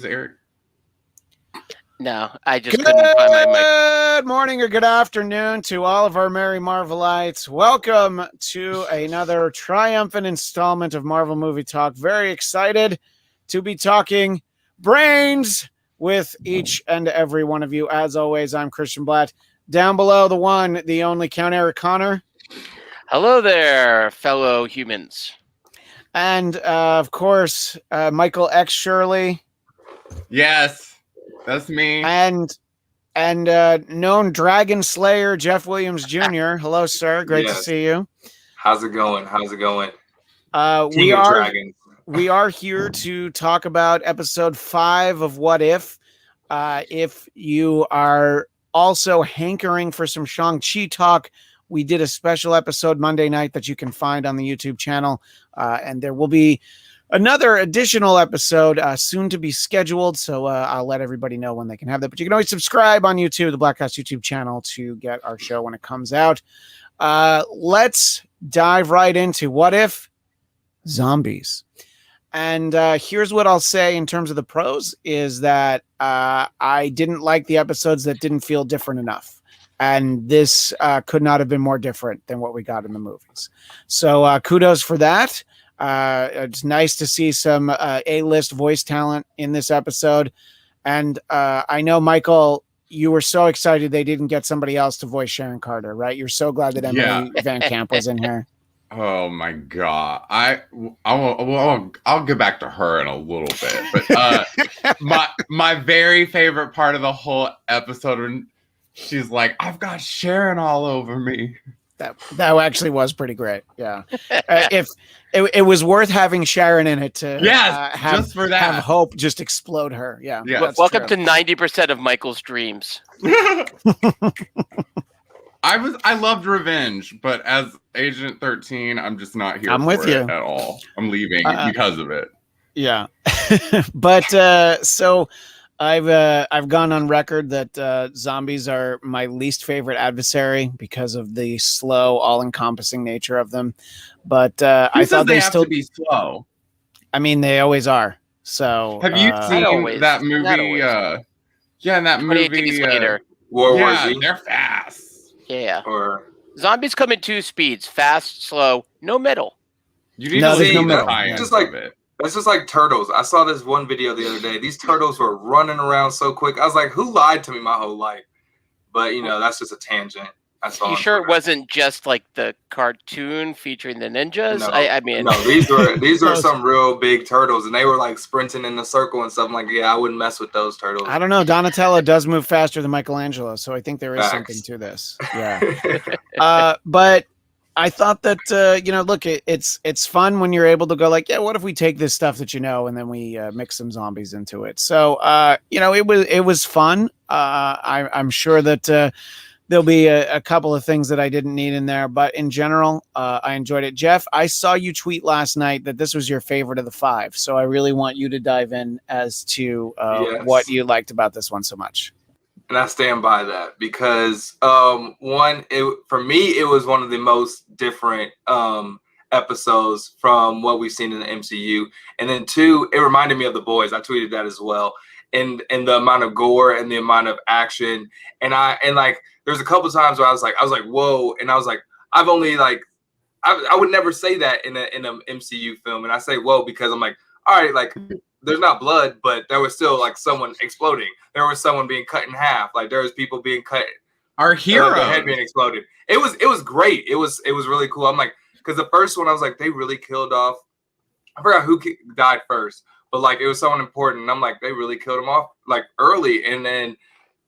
Eric? No, I just couldn't find my mic. Good morning or good afternoon to all of our merry Marvelites. Welcome to another triumphant installment of Marvel Movie Talk. Very excited to be talking brains with each and every one of you. As always, I'm Christian Blatt. Down below, the one, the only Count Eric Connor. Hello there, fellow humans. And, of course, Michael X. Shirley. Yes, that's me. And known Dragon Slayer Jeff Williams Jr. Hello, sir. Great to see you. How's it going? We are here to talk about episode 5 of What If. If you are also hankering for some Shang-Chi talk, we did a special episode Monday night that you can find on the YouTube channel, and there will be another additional episode soon to be scheduled, so I'll let everybody know when they can have that. But you can always subscribe on YouTube, the Blackcast YouTube channel, to get our show when it comes out. Let's dive right into What If? Zombies. And here's what I'll say in terms of the pros, is that I didn't like the episodes that didn't feel different enough. And this could not have been more different than what we got in the movies. So kudos for that. It's nice to see some A-list voice talent in this episode. And I know, Michael, you were so excited they didn't get somebody else to voice Sharon Carter, right? You're so glad that Emily Van Camp was in here. Oh my God. I'll get back to her in a little bit. But my very favorite part of the whole episode, when she's like, I've got Sharon all over me. That actually was pretty great. Yeah. If it was worth having Sharon in it to just for that. Have Hope just explode her. Yeah. Welcome to 90% of Michael's dreams. I loved revenge, but as Agent 13, I'm just not here with you at all. I'm leaving because of it. Yeah. But so I've gone on record that zombies are my least favorite adversary because of the slow, all-encompassing nature of them. But I thought they still be slow. I mean, they always are. So have you seen that movie? In that movie, later. World War Z. They're fast. Yeah. Or zombies come in 2 speeds: fast, slow, no middle. You need to see the That's just like turtles. I saw this one video the other day. These turtles were running around so quick. I was like, who lied to me my whole life? But, that's just a tangent. That's all. You sure it wasn't just like the cartoon featuring the ninjas? No, I mean, no, these were some real big turtles, and they were like sprinting in a circle and stuff. I'm like, yeah, I wouldn't mess with those turtles. I don't know. Donatello does move faster than Michelangelo, so I think there is something to this. Yeah. But I thought that look, it's fun when you're able to go like, yeah, what if we take this stuff that and then we mix some zombies into it. So it was fun. I'm sure that there'll be a couple of things that I didn't need in there, but in general, I enjoyed it. Jeff, I saw you tweet last night that this was your favorite of the 5, so I really want you to dive in as to what you liked about this one so much. And I stand by that because for me, it was one of the most different episodes from what we've seen in the MCU. And then 2, it reminded me of The Boys. I tweeted that as well. And the amount of gore and the amount of action. And there's a couple times where I was like, whoa. And I was like, I would never say that in an MCU film. And I say, whoa, because I'm like, all right, like, there's not blood, but there was still like someone exploding. There was someone being cut in half. Like there was people being cut. Our hero, the head being exploded. It was great. It was really cool. I'm like, because the first one I was like, they really killed off. I forgot who died first, but like it was someone important. And I'm like, they really killed him off like early, and then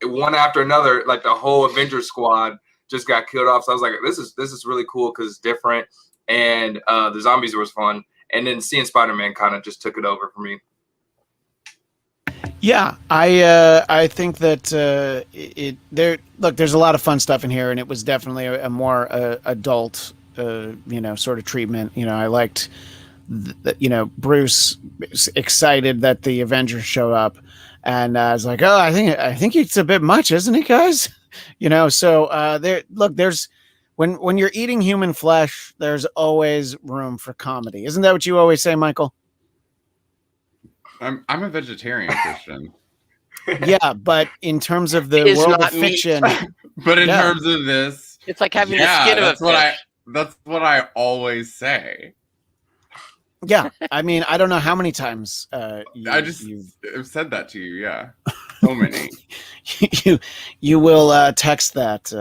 one after another, like the whole Avengers squad just got killed off. So I was like, this is really cool because it's different, and the zombies was fun. And then seeing Spider-Man kind of just took it over for me. Yeah, I think that there's a lot of fun stuff in here, and it was definitely a more adult, sort of treatment. I liked, Bruce excited that the Avengers showed up, and I was like, oh, I think it's a bit much, isn't it, guys? So there's when you're eating human flesh, there's always room for comedy. Isn't that what you always say, Michael? I'm a vegetarian, Christian. Yeah, but in terms of the Is world of not meat. fiction, But in Yeah. terms of this, It's like having the yeah, skin of a that's what fish. that's what I always say. yeah, I mean, I don't know how many times I just you have said that to you, yeah. So many. you will text that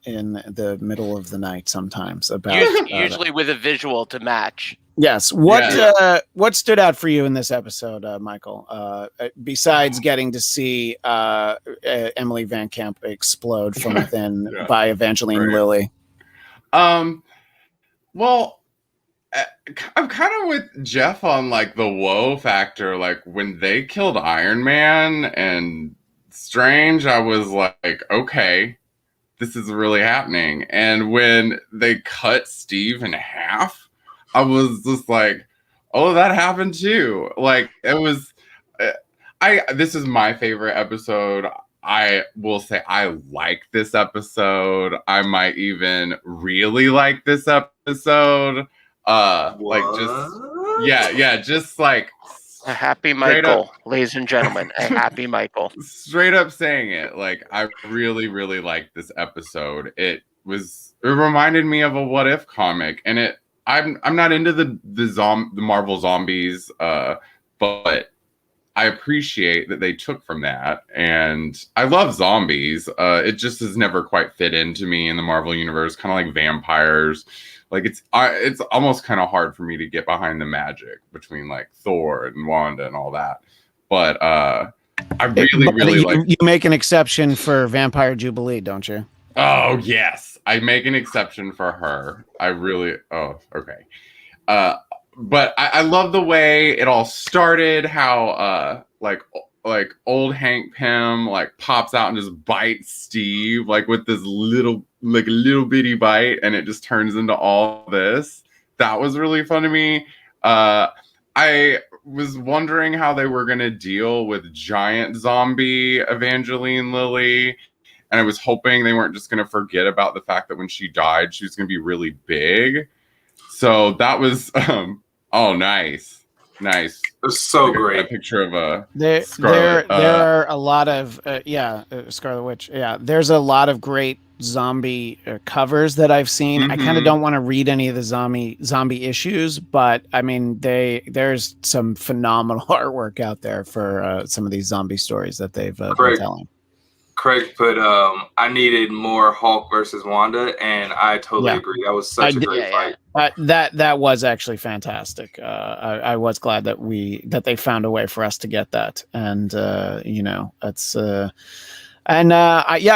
in the middle of the night sometimes about Usually with a visual to match. Yes. What stood out for you in this episode, Michael? Besides getting to see Emily Van Camp explode from within Yeah. by Evangeline Right. Lilly. Well, I'm kind of with Jeff on like the whoa factor. Like when they killed Iron Man and Strange, I was like, okay, this is really happening. And when they cut Steve in half, I was just like, oh, that happened too. Like it was, this is my favorite episode. I will say I like this episode. I might even really like this episode. Like just just like A happy straight Michael, ladies and gentlemen. A happy Michael. straight up saying it. Like I really, really liked this episode. It reminded me of a What If comic, and I'm not into the Marvel zombies, but I appreciate that they took from that, and I love zombies. It just has never quite fit into me in the Marvel universe, kind of like vampires. Like it's almost kind of hard for me to get behind the magic between like Thor and Wanda and all that. But I really like. You make an exception for Vampire Jubilee, don't you? Oh yes, I make an exception for her. I really. Oh okay. But I love the way it all started. How like old Hank Pym like pops out and just bites Steve like with this little bitty bite, and it just turns into all this. That was really fun to me. I was wondering how they were gonna deal with giant zombie Evangeline Lilly. And I was hoping they weren't just going to forget about the fact that when she died, she was going to be really big. So that was, nice. It was so great. A picture of a Scarlet. There are a lot of, Scarlet Witch. Yeah, there's a lot of great zombie covers that I've seen. I kind of don't want to read any of the zombie issues, but I mean, there's some phenomenal artwork out there for some of these zombie stories that they've been telling. Craig put, I needed more Hulk versus Wanda, and I totally agree. That was such a great fight. That was actually fantastic. I was glad that they found a way for us to get that, and that's I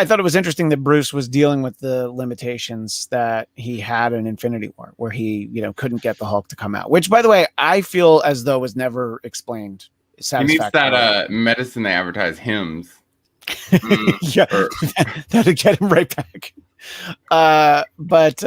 thought it was interesting that Bruce was dealing with the limitations that he had in Infinity War, where he couldn't get the Hulk to come out. Which, by the way, I feel as though was never explained. He needs that medicine they advertise, Hims. Yeah, that'll get him right back. But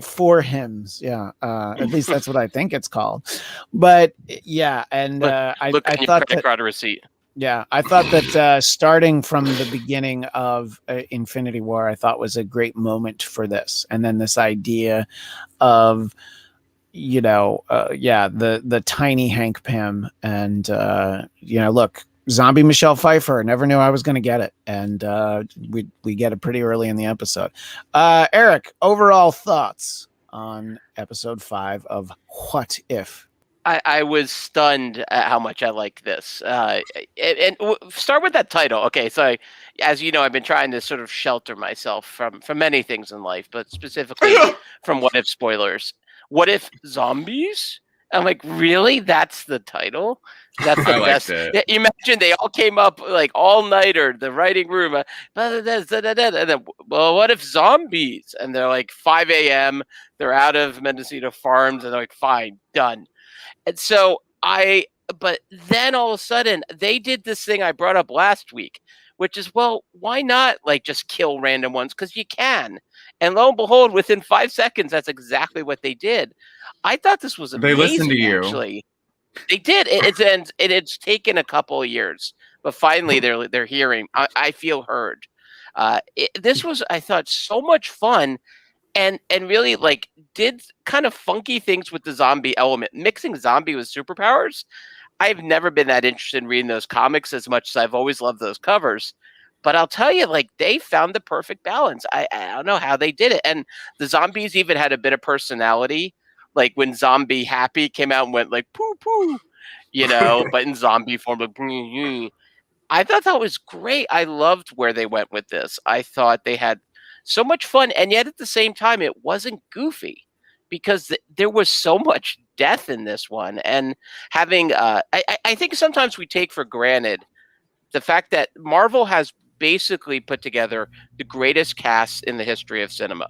four hymns, at least that's what I think it's called. But yeah, and I thought that card receipt. Yeah, I thought that starting from the beginning of Infinity War, I thought was a great moment for this, and then this idea of the tiny Hank Pym, and look. Zombie Michelle Pfeiffer. Never knew I was going to get it, and we get it pretty early in the episode. Eric, overall thoughts on episode 5 of What If? I was stunned at how much I like this. And start with that title. Okay, so as you know, I've been trying to sort of shelter myself from many things in life, but specifically from What If spoilers. What if zombies? I'm like, really? That's the title? That's the best. Imagine they all came up like all nighter, the writing room. And then, well, what if zombies? And they're like 5 a.m. They're out of Mendocino Farms, and they're like, fine, done. And so but then all of a sudden they did this thing I brought up last week, which is, well, why not like just kill random ones? Because you can. And lo and behold, within 5 seconds, that's exactly what they did. I thought this was amazing. They listened to you. Actually. They did. It's taken a couple of years, but finally they're hearing. I feel heard. This was, I thought, so much fun, and really like did kind of funky things with the zombie element, mixing zombie with superpowers. I've never been that interested in reading those comics as much as I've always loved those covers. But I'll tell you, like, they found the perfect balance. I don't know how they did it. And the zombies even had a bit of personality. Like when Zombie Happy came out and went like poo poo, but in zombie form, like I thought that was great. I loved where they went with this. I thought they had so much fun, and yet at the same time, it wasn't goofy because there was so much death in this one. And having, I think sometimes we take for granted the fact that Marvel has basically put together the greatest cast in the history of cinema.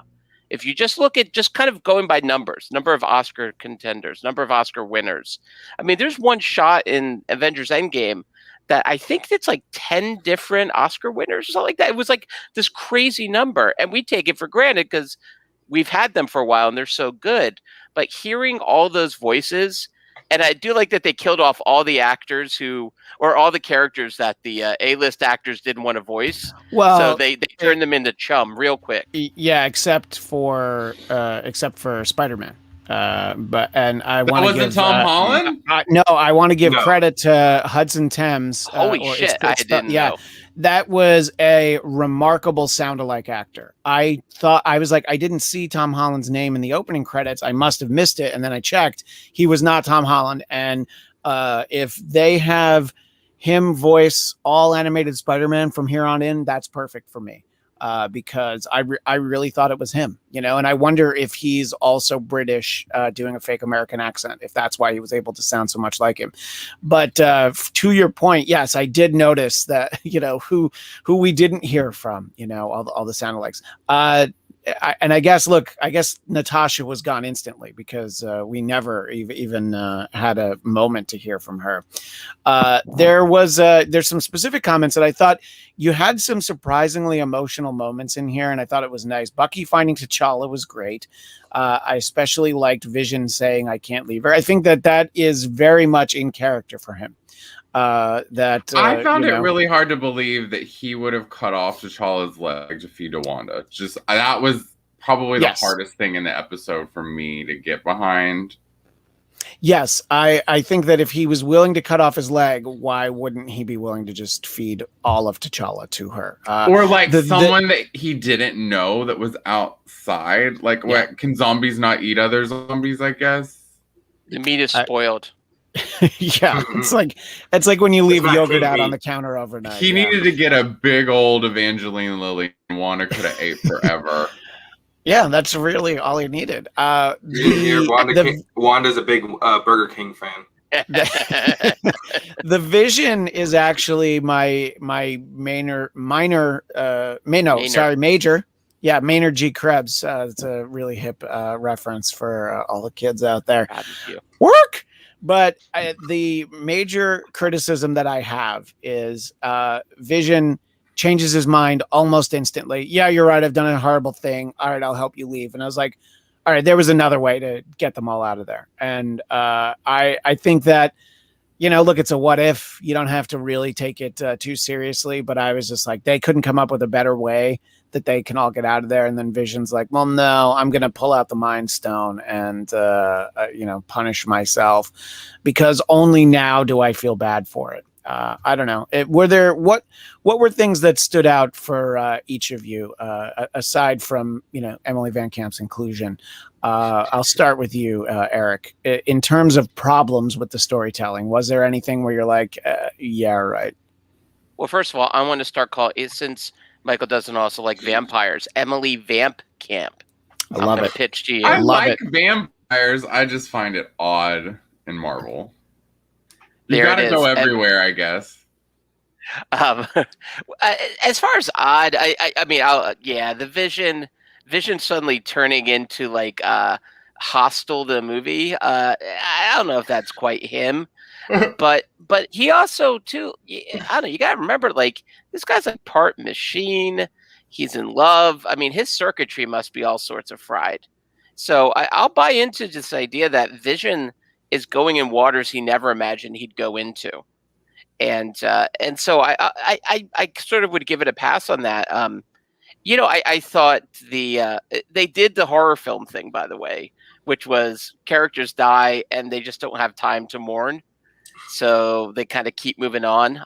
If you just look at just kind of going by numbers, number of Oscar contenders, number of Oscar winners. I mean, there's one shot in Avengers Endgame that I think it's like 10 different Oscar winners or something like that. It was like this crazy number. And we take it for granted because we've had them for a while and they're so good. But hearing all those voices, and I do like that they killed off all the actors or all the characters that the A-list actors didn't want to voice. Well, so they turned them into chum real quick. Yeah, except for Spider-Man. And I want to give Tom Holland. No, I want to give credit to Hudson Thames. Holy shit! I didn't know. That was a remarkable sound-alike actor. I was like, I didn't see Tom Holland's name in the opening credits. I must have missed it, and then I checked. He was not Tom Holland. And if they have him voice all animated Spider-Man from here on in, that's perfect for me. Because I really thought it was him, and I wonder if he's also British doing a fake American accent, if that's why he was able to sound so much like him. But to your point, yes, I did notice that, who we didn't hear from, all the sound alikes. I guess Natasha was gone instantly because we never even had a moment to hear from her. There's some specific comments that I thought you had some surprisingly emotional moments in here, and I thought it was nice. Bucky finding T'Challa was great. I especially liked Vision saying, "I can't leave her." I think that is very much in character for him. I found it really hard to believe that he would have cut off T'Challa's leg to feed to Wanda. That was probably the hardest thing in the episode for me to get behind. Yes, I think that if he was willing to cut off his leg, why wouldn't he be willing to just feed all of T'Challa to her? Or like someone that he didn't know that was outside. Like, what, can zombies not eat other zombies, I guess? The meat is spoiled. Yeah, it's like when you leave yogurt out on the counter overnight. He needed to get a big old Evangeline Lilly, and Wanda could have ate forever. Yeah, that's really all he needed. Wanda's a big Burger King fan. The Vision is actually my major. Yeah, Maynard G. Krebs. It's a really hip reference for all the kids out there. Work! But the major criticism that I have is Vision changes his mind almost instantly. Yeah, you're right. I've done a horrible thing. All right, I'll help you leave. And I was like, all right, there was another way to get them all out of there. And I think that, look, it's a what if. You don't have to really take it too seriously. But I was just like, they couldn't come up with a better way that they can all get out of there. And then Vision's like, well, no, I'm going to pull out the Mind Stone and, punish myself because only now do I feel bad for it. I don't know. What were things that stood out for each of you aside from, Emily Van Camp's inclusion? I'll start with you, Eric. In terms of problems with the storytelling, was there anything where you're like, yeah, right? Well, first of all, I want to start calling it, since Michael doesn't also like vampires, Emily Vamp Camp. I love it. Pitch to you. I like vampires. I just find it odd in Marvel. You gotta go everywhere, I guess. As far as odd, I mean, the Vision suddenly turning into like hostile to the movie. I don't know if that's quite him, but he also too. I don't know. You gotta remember, like, this guy's like part machine. He's in love. I mean, his circuitry must be all sorts of fried. So I'll buy into this idea that Vision is going in waters he never imagined he'd go into, and so I sort of would give it a pass on that. I thought they did the horror film thing, by the way, which was characters die and they just don't have time to mourn. so they kind of keep moving on.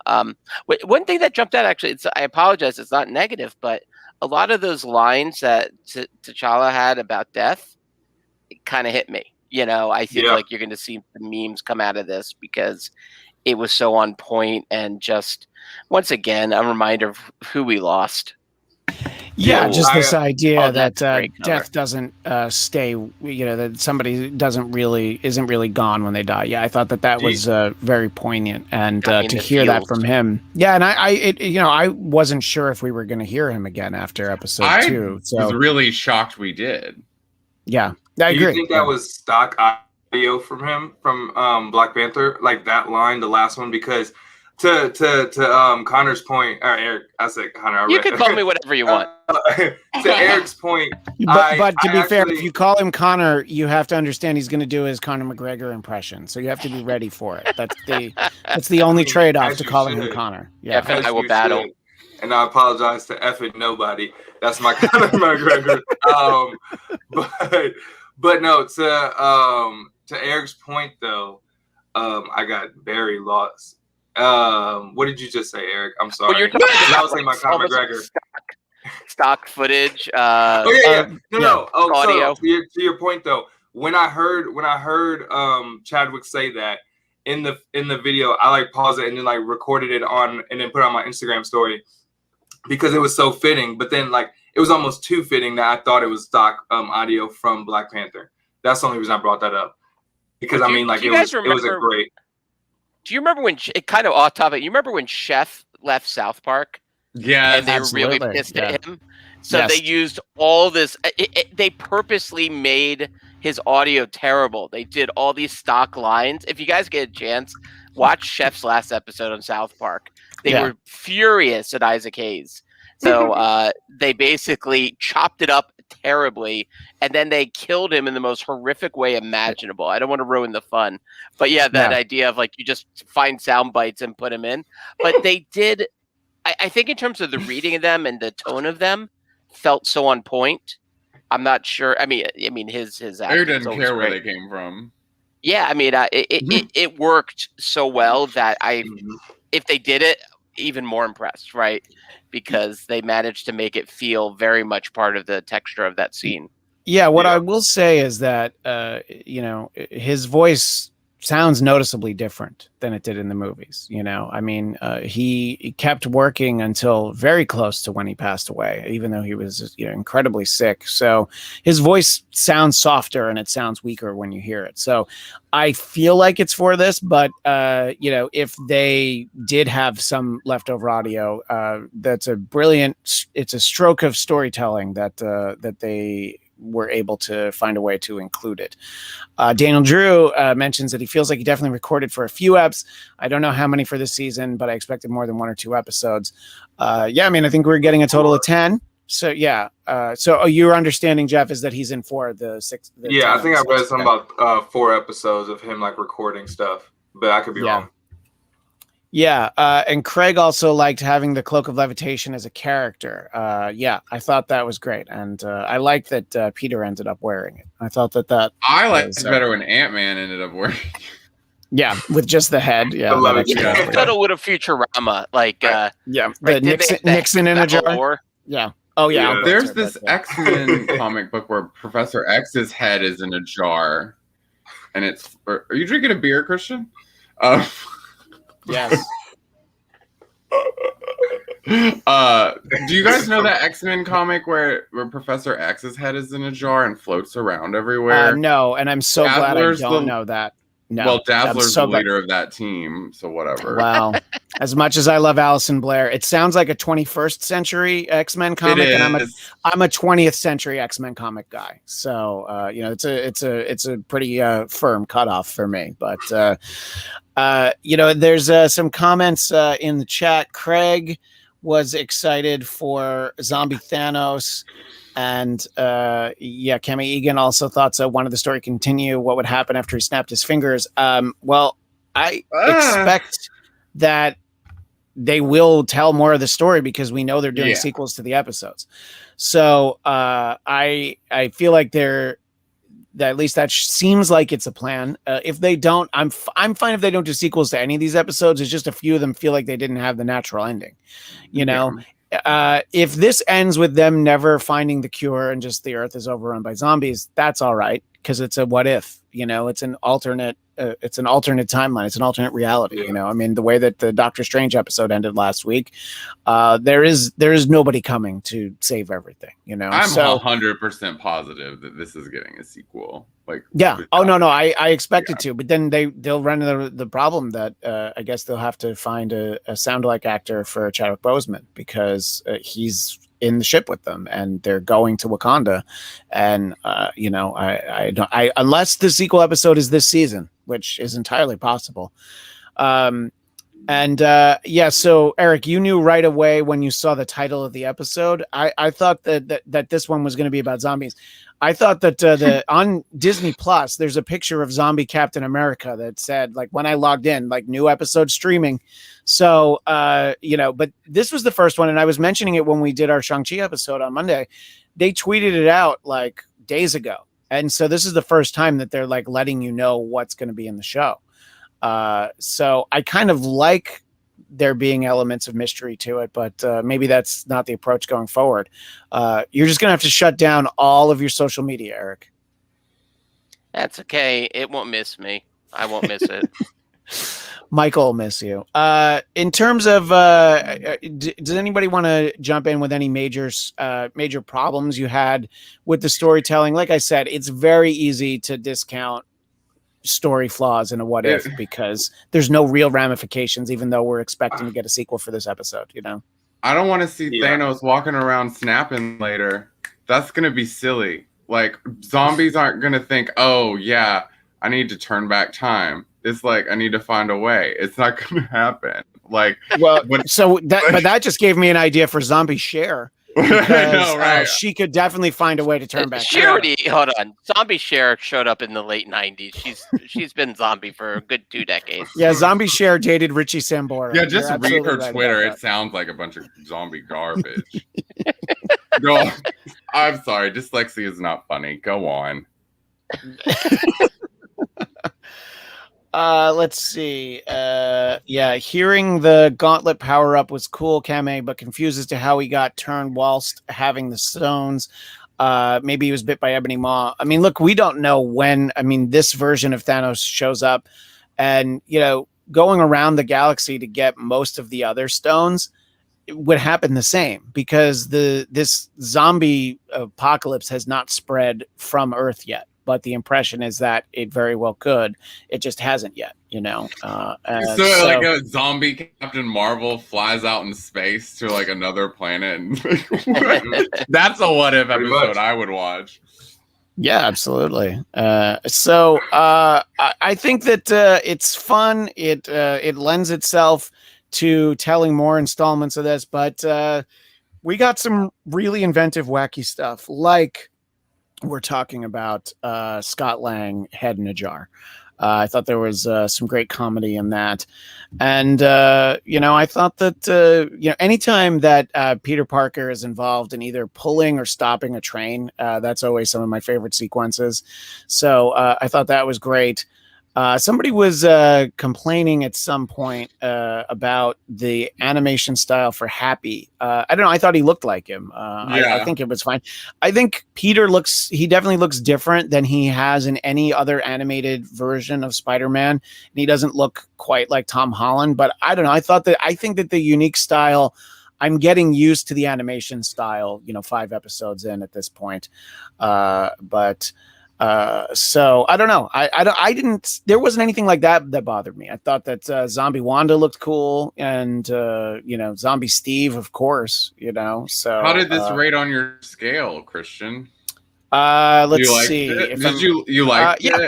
One thing that jumped out, actually, I apologize, it's not negative, but a lot of those lines that T'Challa had about death, it kind of hit me. I think like you're going to see the memes come out of this because it was so on point, and just once again a reminder of who we lost. Yeah, just this idea that death doesn't stay. That somebody isn't really gone when they die. Yeah, I thought that was very poignant, and to hear that from him. Yeah, and I wasn't sure if we were going to hear him again after episode 2. So I was really shocked we did. Yeah, I agree. Do you think that was stock audio from him from Black Panther, like that line, the last one? Because to Connor's point, or Eric, I said Connor. You can call me whatever you want. To Eric's point, but to be fair, if you call him Connor, you have to understand he's going to do his Conor McGregor impression, so you have to be ready for it. That's the only trade-off to calling him Connor. Yeah, F and I will battle. And I apologize to effing nobody. That's my Conor McGregor. But no, to Eric's point though, I got very lost. What did you just say, Eric? I'm sorry. Well, you're talking I was saying my Conor McGregor stock footage. No. Oh, audio. So, to your point though, when I heard Chadwick say that in the video, I like paused it and then like recorded it on and then put it on my Instagram story because it was so fitting. But then like it was almost too fitting that I thought it was stock audio from Black Panther. That's the only reason I brought that up because it was a great. Do you remember when it kind of off topic? You remember when Chef left South Park? Yeah, and they were really pissed at him. So they used all this. They purposely made his audio terrible. They did all these stock lines. If you guys get a chance, watch Chef's last episode on South Park. They were furious at Isaac Hayes. So they basically chopped it up terribly, and then they killed him in the most horrific way imaginable. I don't want to ruin the fun, but that idea of like you just find sound bites and put them in. But they did. I think in terms of the reading of them and the tone of them, felt so on point. I'm not sure. I mean, his Eric doesn't care where they came from. Yeah, I mean, it worked so well that if they did it, even more impressed, right? Because they managed to make it feel very much part of the texture of that scene. Yeah, what I will say is that his voice sounds noticeably different than it did in the movies. I mean, he kept working until very close to when he passed away, even though he was incredibly sick. So his voice sounds softer and it sounds weaker when you hear it. So I feel like it's for this, but if they did have some leftover audio, that's it's a stroke of storytelling that they were able to find a way to include it. Daniel Drew mentions that he feels like he definitely recorded for a few eps. I don't know how many for this season, but I expected more than 1 or 2 episodes. I think we're getting a total of 10. So so your understanding, Jeff, is that he's in 4 of the 6. I think I read something about 4 episodes of him like recording stuff, but I could be wrong. Yeah, and Craig also liked having the Cloak of Levitation as a character. I thought that was great, and I liked that Peter ended up wearing it. I thought that I liked it better when Ant-Man ended up wearing it. Yeah, with just the head. Yeah, I love it. A little bit of Futurama, like the Nixon in a jar. Yeah. Oh yeah. There's this X-Men comic book where Professor X's head is in a jar, and it's. Are you drinking a beer, Christian? Yes. Do you guys know that X-Men comic where Professor X's head is in a jar and floats around everywhere? No, and I'm so glad I don't know that. No. Well, Dazzler's the leader of that team, so whatever. Wow. As much as I love Alison Blair, it sounds like a 21st century X-Men comic, and I'm a 20th century X-Men comic guy. So it's a pretty firm cutoff for me. But there's some comments in the chat. Craig was excited for Zombie Thanos. And Kemi Egan also thought so. Wanted the story to continue. What would happen after he snapped his fingers? Well, I expect that they will tell more of the story because we know they're doing sequels to the episodes. So I feel like at least that seems like it's a plan. If they don't, I'm fine if they don't do sequels to any of these episodes. It's just a few of them feel like they didn't have the natural ending. You know, if this ends with them never finding the cure and just the Earth is overrun by zombies, that's all right because it's a what if. You know, it's an alternate timeline. It's an alternate reality. Yeah. You know, I mean, the way that the Doctor Strange episode ended last week, there is nobody coming to save everything. You know, I'm 100% positive that this is getting a sequel. Like, yeah. Oh no, I expect it to, but then they'll run into the problem that I guess they'll have to find a sound-alike actor for Chadwick Boseman because he's in the ship with them and they're going to Wakanda. And, you know, I don't, unless the sequel episode is this season, which is entirely possible. Yeah, so Eric, you knew right away when you saw the title of the episode. I thought that this one was going to be about zombies. I thought that on Disney Plus, there's a picture of zombie Captain America that said, like, when I logged in, like, new episode streaming. So, you know, but this was the first one. And I was mentioning it when we did our Shang-Chi episode on Monday. They tweeted it out like days ago. And so this is the first time that they're like letting you know what's going to be in the show. So I kind of like there being elements of mystery to it, but maybe that's not the approach going forward. You're just going to have to shut down all of your social media, Eric. That's okay. It won't miss me. I won't miss it. Michael will miss you. In terms of, does anybody want to jump in with any major problems you had with the storytelling? Like I said, it's very easy to discount story flaws in a what if because there's no real ramifications, even though we're expecting to get a sequel for this episode. You know, I don't want to see Thanos walking around snapping later. That's gonna be silly. Like, zombies aren't gonna think, oh yeah, I need to turn back time. It's like, I need to find a way. It's not gonna happen. Like, well, but that just gave me an idea for Zombie Cher. Because, know, right? She could definitely find a way to turn back. She already, hold on. Zombie Cher showed up in the late 90s. She's been zombie for a good 2 decades. Yeah, Zombie Cher dated Richie Sambora. Yeah, just read her right Twitter. It sounds like a bunch of zombie garbage. No, I'm sorry. Dyslexia is not funny. Go on. Let's see. Yeah, hearing the gauntlet power up was cool, Kame, but confused as to how he got turned whilst having the stones. Maybe he was bit by Ebony Maw. I mean, look, we don't know when. I mean, this version of Thanos shows up, and you know, going around the galaxy to get most of the other stones would happen the same because this zombie apocalypse has not spread from Earth yet. But the impression is that it very well could. It just hasn't yet, you know. So like a zombie Captain Marvel flies out in space to like another planet. And that's a what if episode I would watch. Yeah, absolutely. I think that it's fun. It lends itself to telling more installments of this, but we got some really inventive, wacky stuff like. We're talking about Scott Lang, Head in a Jar. I thought there was some great comedy in that. And, you know, I thought that, you know, anytime that Peter Parker is involved in either pulling or stopping a train, that's always some of my favorite sequences. So I thought that was great. Somebody was complaining at some point about the animation style for Happy. I don't know. I thought he looked like him. I think it was fine. I think Peter he definitely looks different than he has in any other animated version of Spider-Man. And he doesn't look quite like Tom Holland, but I don't know. I think that the unique style, I'm getting used to the animation style, you know, 5 episodes in at this point. So I don't know. There wasn't anything like that bothered me. I thought that Zombie Wanda looked cool and, you know, Zombie Steve, of course, you know, so. How did this rate on your scale, Christian? Let's see. Did you like it? Yeah,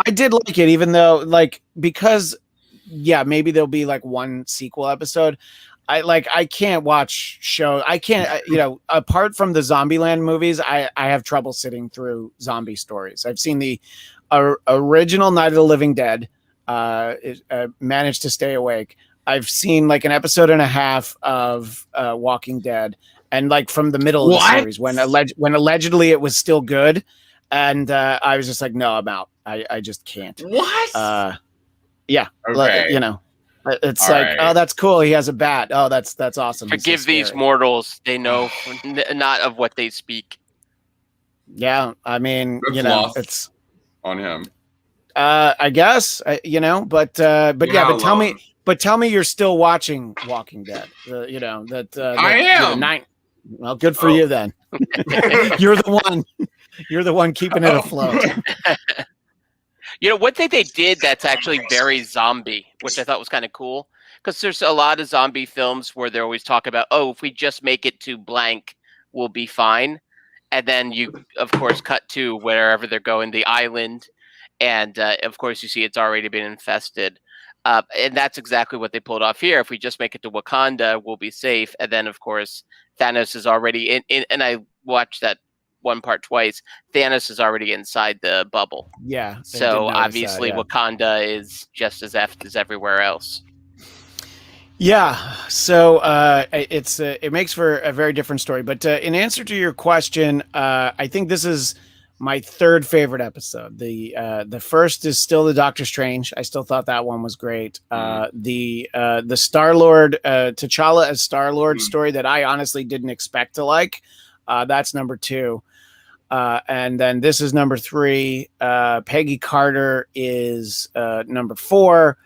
I did like it, even though because maybe there'll be like one sequel episode. I can't watch show. I can't, you know, apart from the Zombieland movies, I have trouble sitting through zombie stories. I've seen the original Night of the Living Dead, managed to stay awake. I've seen like an episode and a half of Walking Dead, and like from the middle of the series when allegedly it was still good. And I was just like, no, I'm out. I just can't. What? Yeah. Okay. You know, it's All like, right. oh, that's cool. He has a bat. Oh, that's awesome. He's so Forgive these scary. mortals; they know not of what they speak. Yeah, I mean, That's you know, lost it's on him. I guess you know, but You're yeah, not alone. tell me you're still watching Walking Dead. You know that I you know, am. well, good for Oh. you then. You're the one. You're the one keeping it afloat. You know, one thing they did that's actually very zombie, which I thought was kind of cool, because there's a lot of zombie films where they always talk about, oh, if we just make it to blank, we'll be fine. And then you, of course, cut to wherever they're going, the island. And of course, you see it's already been infested. And that's exactly what they pulled off here. If we just make it to Wakanda, we'll be safe. And then, of course, Thanos is already in and I watched that one part twice. Thanos is already inside the bubble. Yeah. I did So notice obviously that, yeah. Wakanda is just as effed as everywhere else. Yeah, so it makes for a very different story. But in answer to your question, I think this is my third favorite episode. The first is still the Doctor Strange. I still thought that one was great. The Star-Lord, T'Challa as Star-Lord story that I honestly didn't expect to like. That's number 2. And then this is number 3. Peggy Carter is number 4.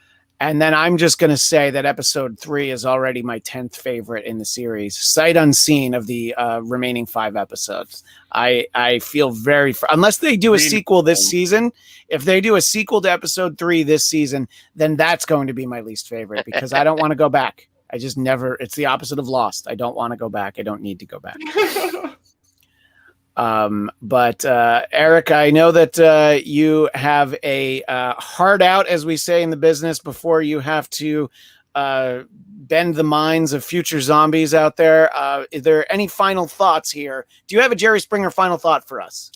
And then I'm just going to say that episode 3 is already my 10th favorite in the series, sight unseen of the remaining 5 episodes. I feel very, unless they do a sequel this season, if they do a sequel to episode 3 this season, then that's going to be my least favorite because I don't want to go back. I just never, it's the opposite of Lost. I don't want to go back. I don't need to go back. But Eric, I know that you have a hard out, as we say in the business, before you have to bend the minds of future zombies out there. Is there any final thoughts here? Do you have a Jerry Springer final thought for us?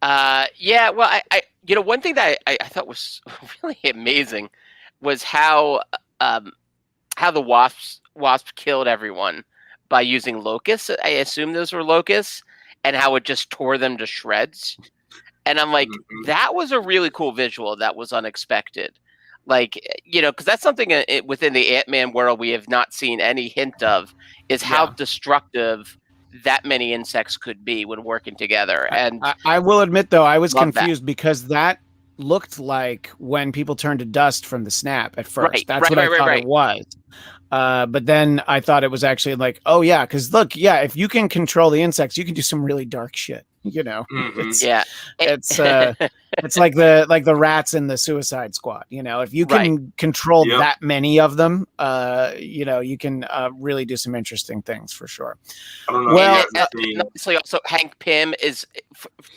Yeah, well, I you know, one thing that I thought was really amazing was how the wasps killed everyone by using locusts. I assume those were locusts. And how it just tore them to shreds. And I'm like, that was a really cool visual. That was unexpected. Like, you know, because that's something within the Ant-Man world we have not seen any hint of, is how destructive that many insects could be when working together. And I will admit, though, I was confused because that looked like when people turned to dust from the snap at first. That's what I thought it was. But then I thought it was actually like, oh yeah, because look, yeah, if you can control the insects, you can do some really dark shit. You know, it's like the rats in the Suicide Squad. You know, if you can control that many of them, you know, you can really do some interesting things for sure. I don't know. Well, honestly, also Hank Pym is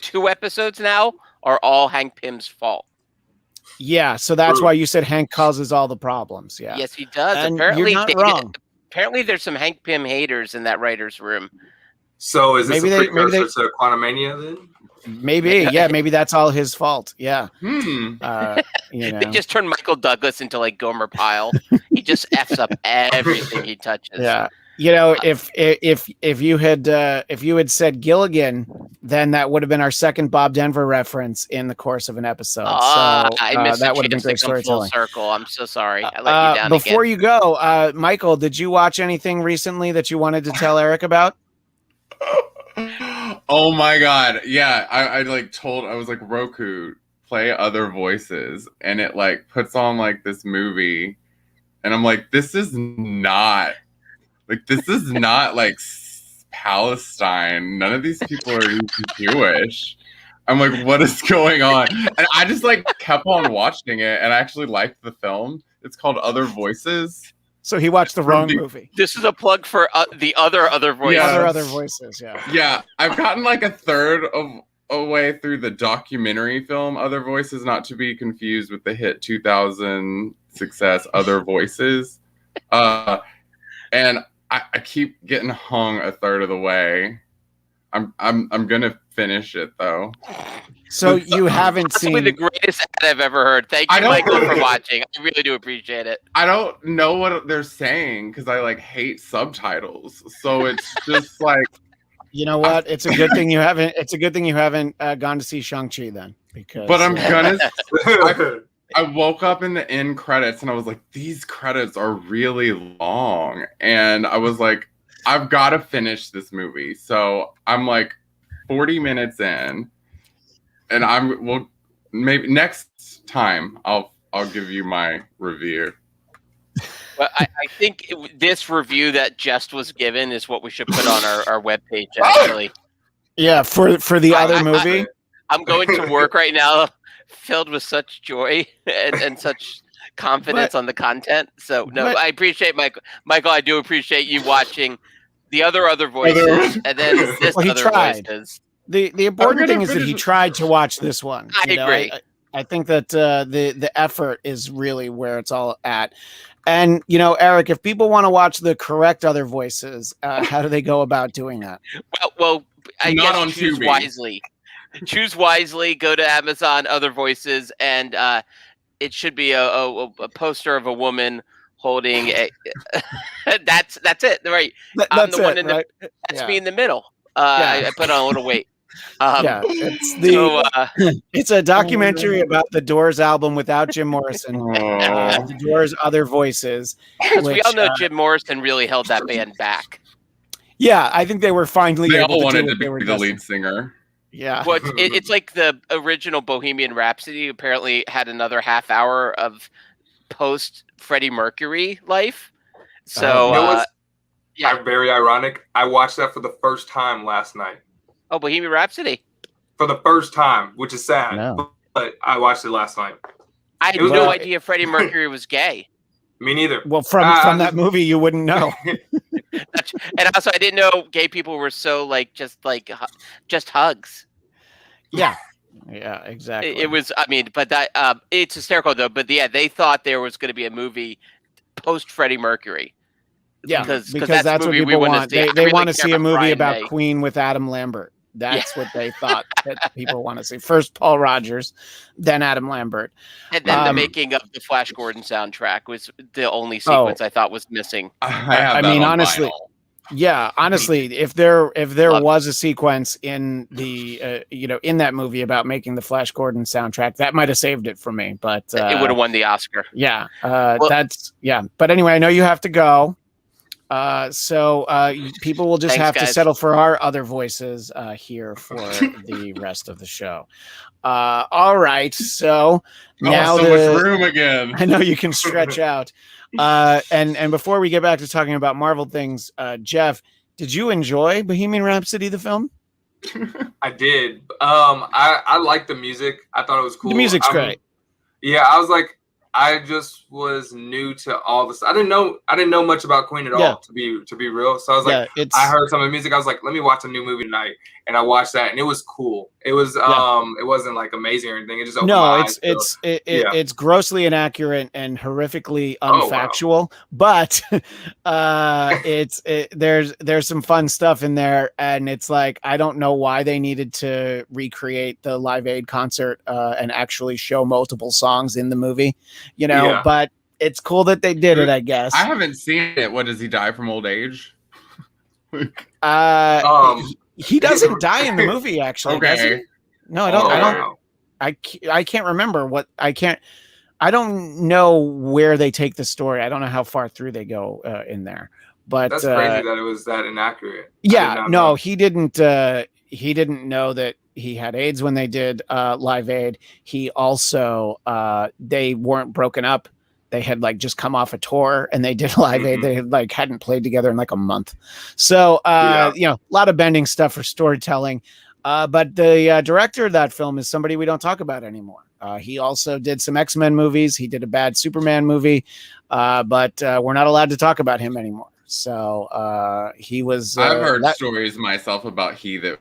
2 episodes now are all Hank Pym's fault. Yeah, so that's why you said Hank causes all the problems. Yeah. Yes, he does. And apparently, you're not wrong. Apparently, there's some Hank Pym haters in that writer's room. So is this a precursor to Quantumania then? Maybe, yeah, maybe that's all his fault. Yeah. You know. They just turned Michael Douglas into like Gomer Pyle. He just F's up everything he touches. Yeah. You know, if you had said Gilligan, then that would have been our second Bob Denver reference in the course of an episode. I missed that would have been chance to great come full storytelling. circle. I'm so sorry. I let you down before again. you go, Michael, did you watch anything recently that you wanted to tell Eric about? Oh my god, yeah. I was like, Roku, play Other Voices, and it like puts on like this movie, and I'm like, this is not like Palestine. None of these people are even Jewish. I'm like, what is going on? And I just like kept on watching it, and I actually liked the film. It's called Other Voices. So he watched the wrong movie. This is a plug for the other voices. Yeah, other voices. Yeah. Yeah, I've gotten like a third of a way through the documentary film Other Voices, not to be confused with the hit 2000 success Other Voices. And I keep getting hung a third of the way. I'm gonna finish it though. So you haven't seen the greatest ad I've ever heard. Thank you, Michael, for watching. I really do appreciate it. I don't know what they're saying because I like hate subtitles. So it's just like You know what? It's a good thing you haven't. It's a good thing you haven't gone to see Shang-Chi then, because. But I'm gonna. I woke up in the end credits and I was like, these credits are really long, and I was like, I've got to finish this movie. So I'm like 40 minutes in, and well, maybe next time I'll give you my review. Well, I think this review that just was given is what we should put on our webpage, actually. Yeah, for the other movie. I'm going to work right now filled with such joy and such confidence on the content. So, I appreciate Michael. Michael, I do appreciate you watching the other voices and then this other voices. The important thing is that he tried to watch this one. I agree. I think that the effort is really where it's all at. And, Eric, if people want to watch the correct other voices, how do they go about doing that? Well, I Not guess on choose Tubi. wisely. Choose wisely. Go to Amazon, other voices, and it should be a poster of a woman holding a. That's it, right? I'm the one in the. That's me in the middle. I put on a little weight. It's a documentary about the Doors album without Jim Morrison. The Doors' other voices. Because we all know Jim Morrison really held that band back. Yeah, I think they were finally They able all to wanted do to what they were be the lead singer. Yeah. Well, it's like the original Bohemian Rhapsody apparently had another half hour of post Freddie Mercury life. So, very ironic. I watched that for the first time last night. Oh, Bohemian Rhapsody. For the first time, which is sad. No. But I watched it last night. I had no idea Freddie Mercury was gay. Me neither. Well, from that movie, you wouldn't know. And also, I didn't know gay people were so just hugs. Yeah. Yeah, exactly. It was, but that it's hysterical though. But yeah, they thought there was going to be a movie post Freddie Mercury. Yeah, because that's what people want. They want to see a movie about Queen with Adam Lambert. That's what they thought that people want to see. First Paul Rogers, then Adam Lambert. And then the making of the Flash Gordon soundtrack was the only sequence I thought was missing. Honestly, if there was a sequence in the in that movie about making the Flash Gordon soundtrack, that might have saved it for me. But it would have won the Oscar. Yeah, But anyway, I know you have to go. So people will just have to settle for our other voices here for the rest of the show. All right. So now much room again. I know you can stretch out. And before we get back to talking about Marvel things, Jeff, did you enjoy Bohemian Rhapsody, the film? I did. I liked the music. I thought it was cool. The music's great. Yeah, I just was new to all this. I didn't know much about Queen at all, to be real. So I was I heard some of the music. I was like, let me watch a new movie tonight, and I watched that, and it was cool. It was it wasn't like amazing or anything. It just opened my eyes. It's grossly inaccurate and horrifically unfactual, but there's some fun stuff in there, and it's like I don't know why they needed to recreate the Live Aid concert and actually show multiple songs in the movie. But it's cool that they did it, I guess. I haven't seen it. What, does he die from old age? He doesn't die in the movie, actually. Okay. Does he? No, I can't remember I don't know where they take the story. I don't know how far through they go in there. But that's crazy that it was that inaccurate. Yeah, no, he didn't know that he had AIDS when they did Live Aid. He also they weren't broken up. They had just come off a tour and they did Live Aid. They had hadn't played together in a month. So a lot of bending stuff for storytelling. But the director of that film is somebody we don't talk about anymore. He also did some X-Men movies. He did a bad Superman movie, but we're not allowed to talk about him anymore. So he was. I've heard stories myself about that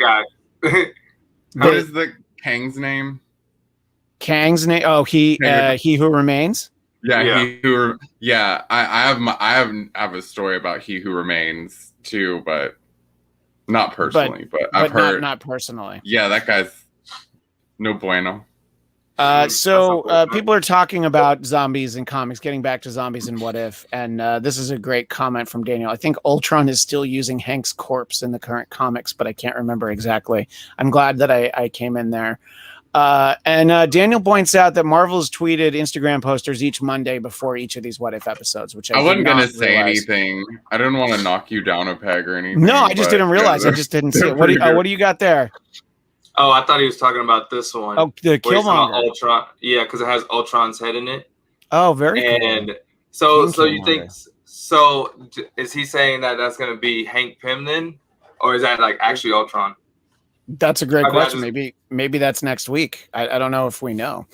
guy. What is the Kang's name? Kang's name? Oh, He Who Remains. Yeah. I have a story about He Who Remains too, but not personally. But I've heard not personally. Yeah, that guy's no bueno. So people are talking about zombies in comics, getting back to zombies and What If. And this is a great comment from Daniel. I think Ultron is still using Hank's corpse in the current comics, but I can't remember exactly. I'm glad that I came in there. And Daniel points out that Marvel's tweeted Instagram posters each Monday before each of these What If episodes, which I wasn't going to say anything. I didn't want to knock you down a peg or anything. No, I just didn't realize. I just didn't see it. What do you got there? Oh, I thought he was talking about this one. Oh, the Killmonger. Ultron. Yeah, because it has Ultron's head in it. Oh, very cool. And so you think, so is he saying that that's going to be Hank Pym then? Or is that like actually Ultron? That's a great question. Maybe that's next week. I don't know if we know.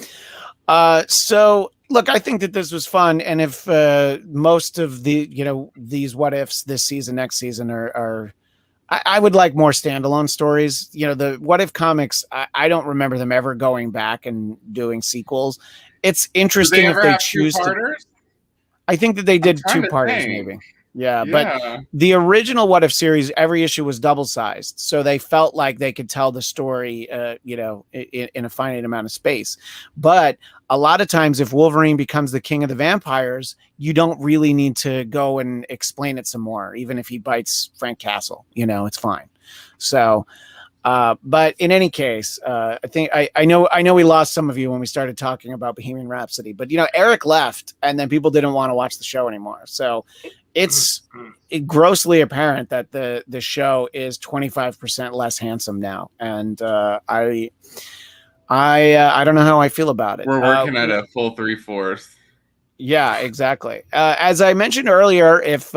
So look, I think that this was fun. And if most of the, these What Ifs this season, next season are I would like more standalone stories. The What If comics, I don't remember them ever going back and doing sequels. It's interesting if they choose to. I think that they did two-parters maybe. Yeah, but the original What If series, every issue was double-sized. So they felt like they could tell the story, in a finite amount of space. But a lot of times if Wolverine becomes the king of the vampires, you don't really need to go and explain it some more. Even if he bites Frank Castle, it's fine. So, but in any case, I think I know we lost some of you when we started talking about Bohemian Rhapsody, but Eric left and then people didn't want to watch the show anymore. So it's grossly apparent that the show is 25% less handsome now. And I don't know how I feel about it. We're working at a full 3/4. Yeah, exactly. As I mentioned earlier, if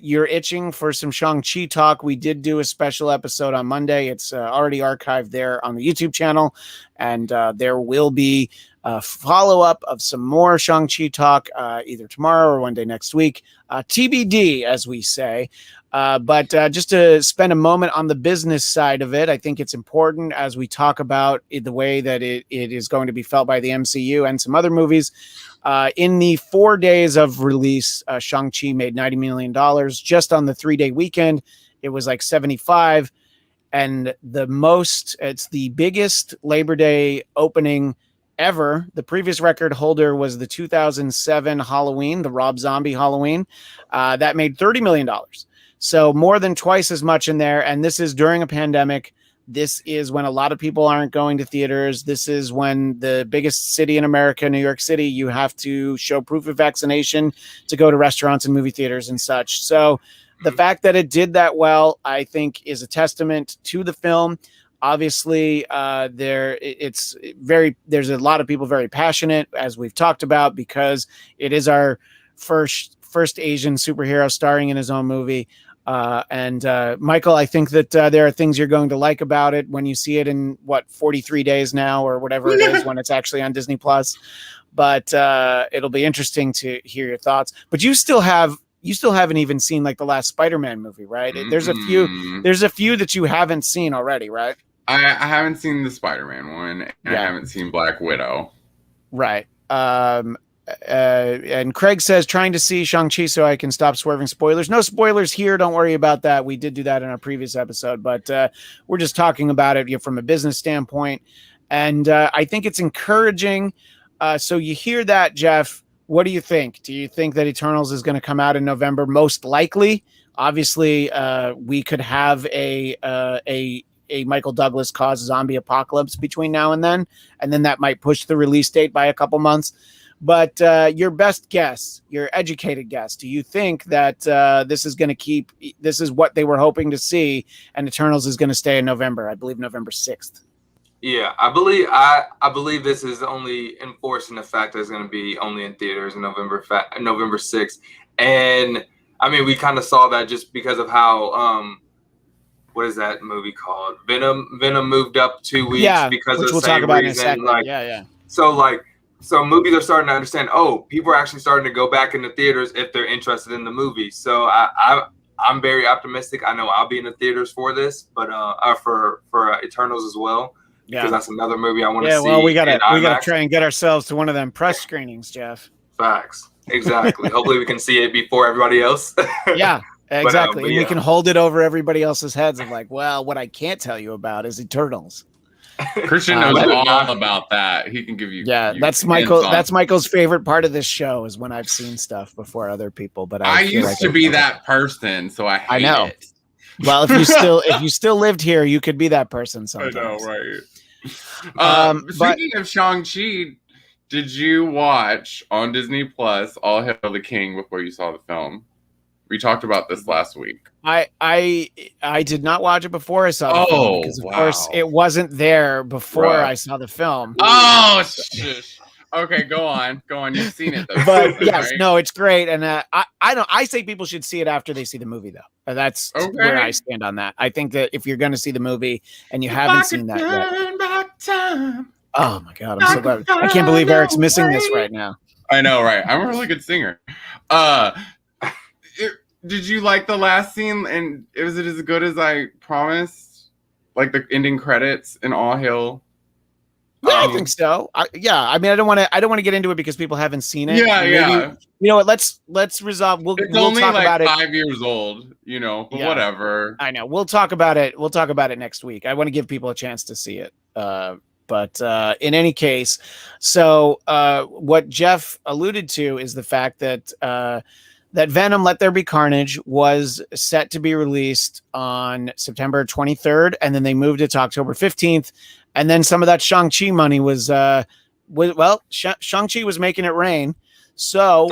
you're itching for some Shang-Chi talk, we did do a special episode on Monday. It's already archived there on the YouTube channel. And there will be a follow-up of some more Shang-Chi talk either tomorrow or one day next week. TBD, as we say. But just to spend a moment on the business side of it, I think it's important as we talk about the way that it is going to be felt by the MCU and some other movies. In the 4 days of release, Shang-Chi made $90 million. Just on the 3-day weekend, it was like 75. And it's the biggest Labor Day opening ever. The previous record holder was the 2007 Halloween, the Rob Zombie Halloween. That made $30 million. So more than twice as much in there. And this is during a pandemic. This is when a lot of people aren't going to theaters. This is when the biggest city in America, New York City, you have to show proof of vaccination to go to restaurants and movie theaters and such. So the fact that it did that well, I think, is a testament to the film. Obviously, there's a lot of people very passionate, as we've talked about, because it is our first Asian superhero starring in his own movie. And Michael, I think that there are things you're going to like about it when you see it in 43 days now or whatever it is when it's actually on Disney Plus. But it'll be interesting to hear your thoughts. But you still haven't even seen like the last Spider-Man movie, right? There's a few that you haven't seen already, right? I haven't seen the Spider-Man one, and I haven't seen Black Widow. Right. And Craig says, trying to see Shang-Chi so I can stop swerving spoilers. No spoilers here. Don't worry about that. We did do that in our previous episode, but we're just talking about it from a business standpoint. And I think it's encouraging. So you hear that, Jeff. What do you think? Do you think that Eternals is going to come out in November? Most likely. Obviously, we could have a Michael Douglas caused zombie apocalypse between now and then that might push the release date by a couple months. But your best guess, your educated guess, do you think that this is what they were hoping to see, and Eternals is going to stay in November? I believe November 6th. Yeah, I believe this is only enforcing the fact that it's going to be only in theaters in November 6th. And I mean, we kind of saw that just because of how what is that movie called? Venom moved up 2 weeks because of the same reason. So movies are starting to understand, people are actually starting to go back into theaters if they're interested in the movie. So I'm very optimistic. I know I'll be in the theaters for this, but for Eternals as well. Yeah, because that's another movie I want to see. Yeah, well, we gotta try and get ourselves to one of them press screenings, Jeff. Facts, exactly. Hopefully, we can see it before everybody else. Yeah, exactly. And we can hold it over everybody else's heads of like, well, what I can't tell you about is Eternals. Christian knows Let it all not- about that. He can give you. Yeah, you that's hints Michael. on- That's Michael's favorite part of this show is when I've seen stuff before other people. But I feel used like to be that person, so I hate I know. it. Well, if you still lived here, you could be that person sometimes. I know, right? But Speaking of Shang-Chi, did you watch on Disney Plus All Hail the King before you saw the film? We talked about this last week. I did not watch it before I saw the film because of course wow. it wasn't there before Right. I saw the film. Oh, shush. Okay, go on. You've seen it though. But yes, right? no, it's great, and I say people should see it after they see the movie though. That's where I stand on that. I think that if you're going to see the movie and you haven't seen that yet, oh my god, I'm so glad. I can't believe Eric's missing this right now. I know, right? I'm a really good singer. Did you like the last scene? And was it as good as I promised? Like the ending credits in All Hail. Yeah, I think so. I mean, I don't want to get into it because people haven't seen it. Yeah, Maybe, yeah. You know what? Let's resolve. We'll only talk like about it. 5 years old, but Yeah. whatever. I know. We'll talk about it. We'll talk about it next week. I want to give people a chance to see it. But in any case, so what Jeff alluded to is the fact that that Venom: Let There Be Carnage was set to be released on September 23rd, and then they moved it to October 15th. And then some of that Shang-Chi money was Shang-Chi was making it rain. So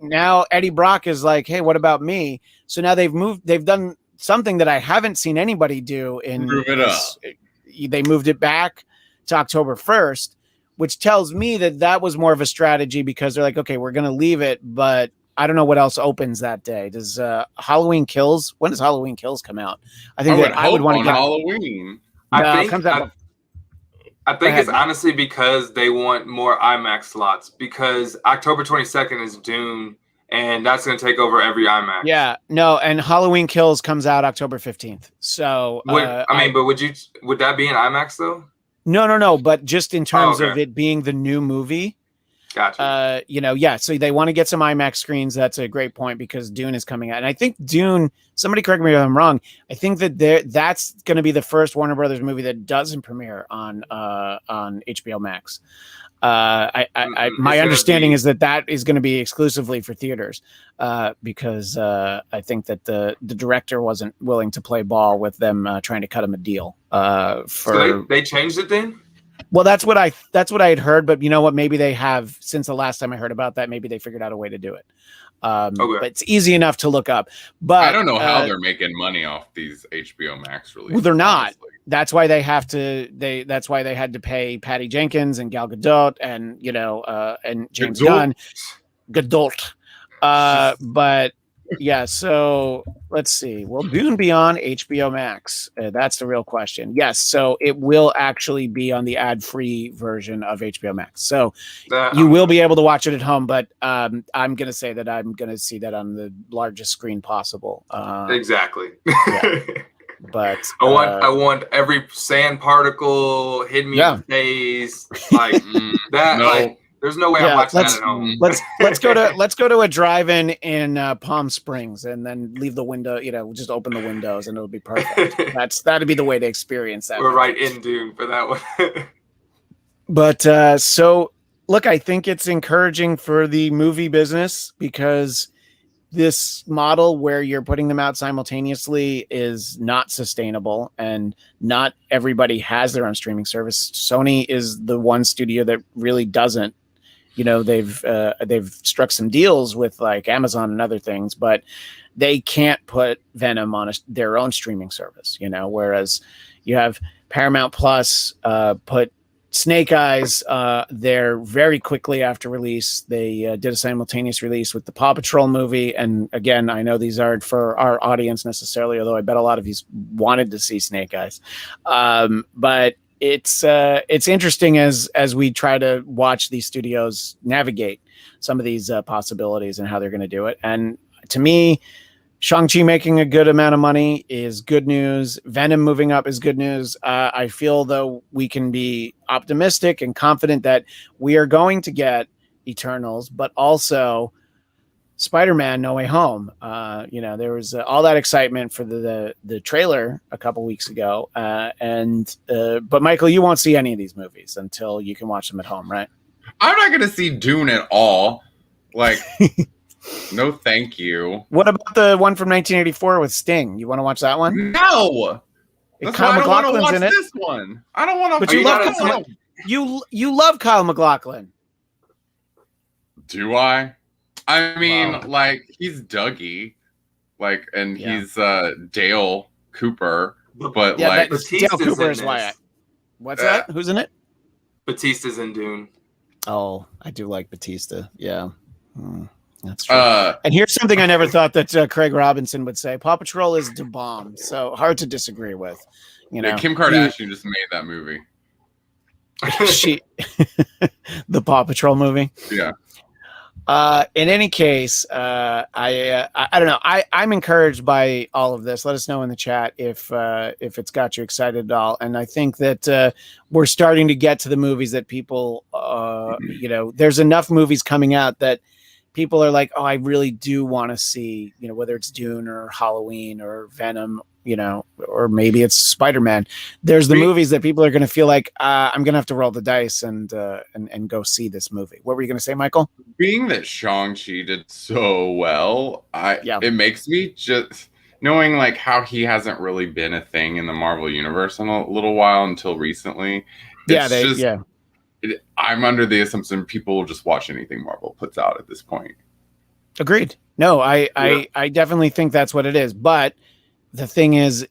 now Eddie Brock is like, hey, what about me? So now they've done something that I haven't seen anybody do Move it up. They moved it back to October 1st, which tells me that was more of a strategy because they're like, okay, we're going to leave it, but I don't know what else opens that day. Does Halloween Kills? When does Halloween Kills come out? I think I would want to get Halloween. I think it's honestly because they want more IMAX slots because October 22nd is Dune, and that's going to take over every IMAX. Yeah, no, and Halloween Kills comes out October 15th. So but would that be an IMAX though? No, but just in terms of it being the new movie. Gotcha. So they want to get some IMAX screens. That's a great point because Dune is coming out. And I think Dune, somebody correct me if I'm wrong, I think that's going to be the first Warner Brothers movie that doesn't premiere on HBO Max. My understanding is that is going to be exclusively for theaters because I think that the director wasn't willing to play ball with them trying to cut him a deal. So they changed it then? Well, that's what I had heard, but you know what? Maybe they have since the last time I heard about that. Maybe they figured out a way to do it. But it's easy enough to look up. But I don't know how they're making money off these HBO Max releases. Well, they're not. Honestly. That's why they have to. That's why they had to pay Patty Jenkins and Gal Gadot and and James Gunn. Gadot. But yeah. So let's see. Will Dune be on HBO Max? That's the real question. Yes. So it will actually be on the ad-free version of HBO Max. So you will be able to watch it at home. But I'm going to say that I'm going to see that on the largest screen possible. Exactly. Yeah. But I want every sand particle hitting me in the face like that. No. Like there's no way I'm watching that at home. Let's go to a drive-in in Palm Springs and then leave the window. Just open the windows and it'll be perfect. That'd be the way to experience that. We're right in Dune for that one. But so look, I think it's encouraging for the movie business because this model where you're putting them out simultaneously is not sustainable and not everybody has their own streaming service. Sony is the one studio that really doesn't. They've struck some deals with like Amazon and other things, but they can't put Venom on their own streaming service, whereas you have Paramount Plus put Snake Eyes there very quickly after release. They did a simultaneous release with the Paw Patrol movie. And again, I know these aren't for our audience necessarily, although I bet a lot of you wanted to see Snake Eyes. But it's interesting as we try to watch these studios navigate some of these possibilities and how they're going to do it. And to me, Shang-Chi making a good amount of money is good news. Venom moving up is good news. I feel, though, we can be optimistic and confident that we are going to get Eternals, but also Spider-Man: No Way Home. There was all that excitement for the trailer a couple weeks ago, but Michael, you won't see any of these movies until you can watch them at home, right? I'm not gonna see Dune at all. Like, no, thank you. What about the one from 1984 with Sting? You want to watch that one? No. That's why I don't want to watch this one. I don't want to. But you love Kyle MacLachlan. Do I? I mean, like, he's Dougie, like, and he's Dale Cooper, but like Dale Cooper is why. What's that? Who's in it? Batista's in Dune. Oh, I do like Batista. Yeah, that's true. And here's something I never thought that Craig Robinson would say: Paw Patrol is the bomb. So hard to disagree with. Kim Kardashian just made that movie. The Paw Patrol movie. Yeah. In any case, I don't know. I'm encouraged by all of this. Let us know in the chat if it's got you excited at all. And I think that we're starting to get to the movies that people, there's enough movies coming out that people are like, oh, I really do want to see, whether it's Dune or Halloween or Venom, or maybe it's Spider-Man. There's the movies that people are going to feel like I'm going to have to roll the dice and go see this movie. What were you going to say, Michael? Being that Shang-Chi did so well, it makes me just knowing like how he hasn't really been a thing in the Marvel universe in a little while until recently. I'm under the assumption people will just watch anything Marvel puts out at this point. Agreed. No, I definitely think that's what it is. But the thing is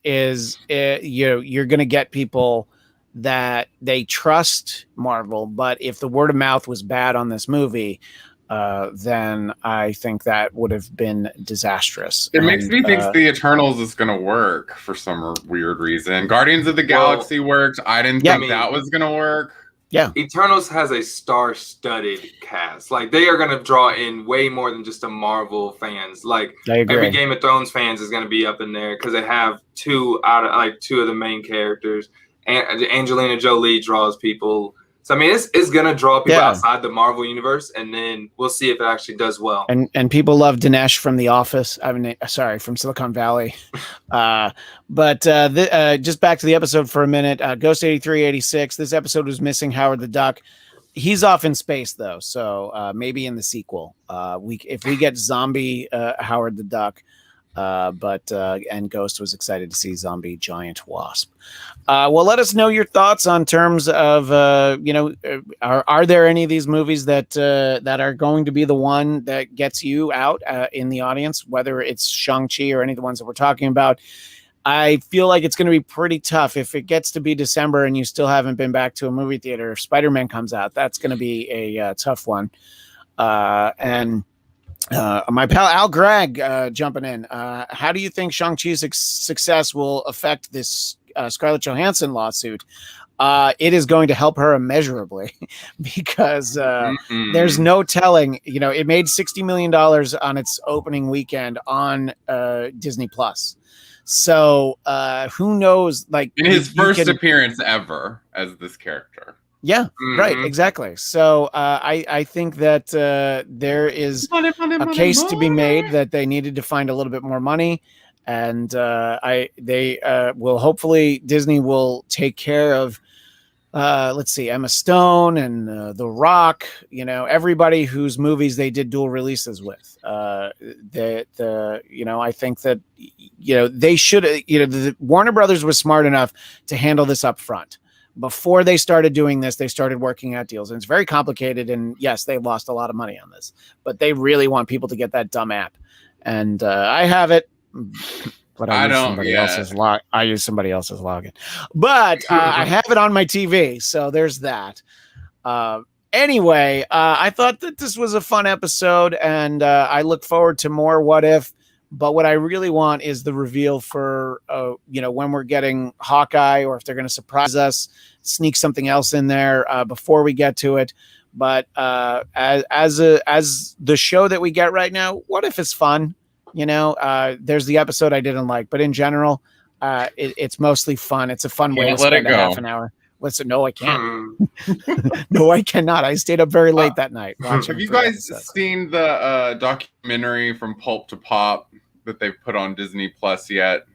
you're going to get people that they trust Marvel, but if the word of mouth was bad on this movie, then I think that would have been disastrous. It makes me think the Eternals is going to work for some weird reason. Guardians of the Galaxy worked. I didn't think that was going to work. Yeah. Eternals has a star-studded cast. Like, they are going to draw in way more than just the Marvel fans. Like, every Game of Thrones fans is going to be up in there because they have two of the main characters. And Angelina Jolie draws people. So, I mean, it's going to draw people outside the Marvel universe, and then we'll see if it actually does well. And people love Dinesh from The Office. From Silicon Valley. But just back to the episode for a minute. Ghost 8386. This episode was missing Howard the Duck. He's off in space, though, so maybe in the sequel. If we get zombie Howard the Duck, and Ghost was excited to see zombie giant wasp. Well, let us know your thoughts on terms of, are there any of these movies that are going to be the one that gets you out in the audience, whether it's Shang-Chi or any of the ones that we're talking about? I feel like it's going to be pretty tough if it gets to be December and you still haven't been back to a movie theater. If Spider-Man comes out, that's going to be a tough one. My pal Al Gregg jumping in. How do you think Shang-Chi's success will affect this Scarlett Johansson lawsuit? It is going to help her immeasurably because there's no telling. It made $60 million on its opening weekend on Disney Plus. So who knows? Like in his first appearance ever as this character. Yeah, right. Exactly. So I think that there is a case to be made that they needed to find a little bit more money. And they will hopefully Disney will take care of, let's see, Emma Stone and The Rock, everybody whose movies they did dual releases with. I think that, they should, the Warner Brothers was smart enough to handle this up front. Before they started doing this, they started working out deals. And it's very complicated. And yes, they lost a lot of money on this, but they really want people to get that dumb app. And I have it, but I use somebody else's login. But I have it on my TV. So there's that. Anyway, I thought that this was a fun episode, and I look forward to more What If. But what I really want is the reveal for, when we're getting Hawkeye, or if they're going to surprise us, sneak something else in there before we get to it. But as the show that we get right now, What If is fun. There's the episode I didn't like, but in general, it's mostly fun. It's a fun way to spend a half an hour. Listen, no, I can't. Hmm. No, I cannot. I stayed up very late that night. watching Have you 3 guys episodes. seen the documentary from Pulp to Pop that they've put on Disney Plus yet?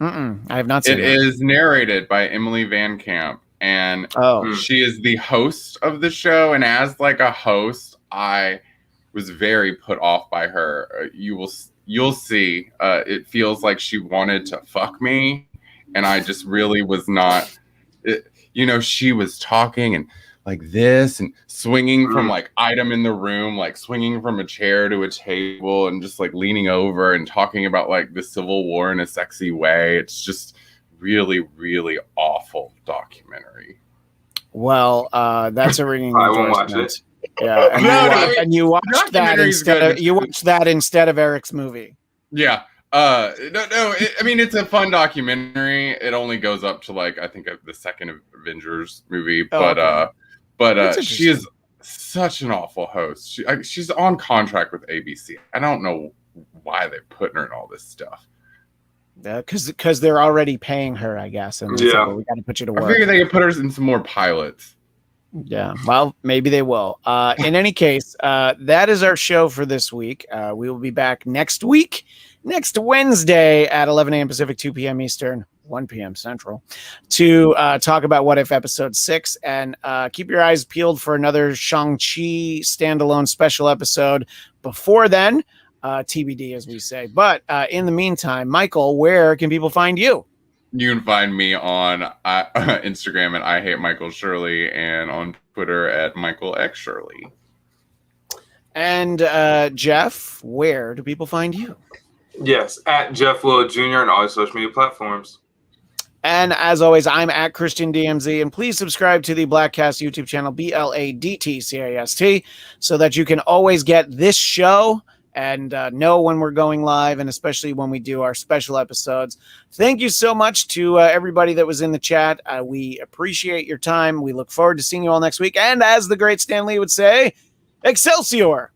I have not seen It is narrated by Emily Van Camp, and Oh, she is the host of the show. And as like a host, I was very put off by her. You'll see. It feels like she wanted to fuck me, and I just really was not. She was talking and like this and swinging from like item in the room, like swinging from a chair to a table and just like leaning over and talking about like the Civil War in a sexy way. It's just really, really awful documentary. well, that's a ringing I won't watch endorsement. Yeah, and, you watched that instead of Eric's movie. Yeah. No. It's a fun documentary. It only goes up to like I think the second Avengers movie, but she is such an awful host. She's on contract with ABC. I don't know why they're putting her in all this stuff. Because they're already paying her, I guess, and we got to put you to work. I figure they could put her in some more pilots. Yeah, well, maybe they will. In any case, that is our show for this week. We will be back next Wednesday at 11 a.m. Pacific, 2 p.m. Eastern, 1 p.m. Central, to talk about What If Episode 6. And keep your eyes peeled for another Shang-Chi standalone special episode. Before then, TBD, as we say. But in the meantime, Michael, where can people find you? You can find me on Instagram at I Hate Michael Shirley and on Twitter at Michael X Shirley. And Jeff, where do people find you? Yes, at Jeff Will Jr. on all social media platforms. And as always, I'm at Christian DMZ, and please subscribe to the Blackcast YouTube channel, BLADTCAST, so that you can always get this show and know when we're going live, and especially when we do our special episodes. Thank you so much to everybody that was in the chat. We appreciate your time. We look forward to seeing you all next week. And as the great Stan Lee would say, Excelsior!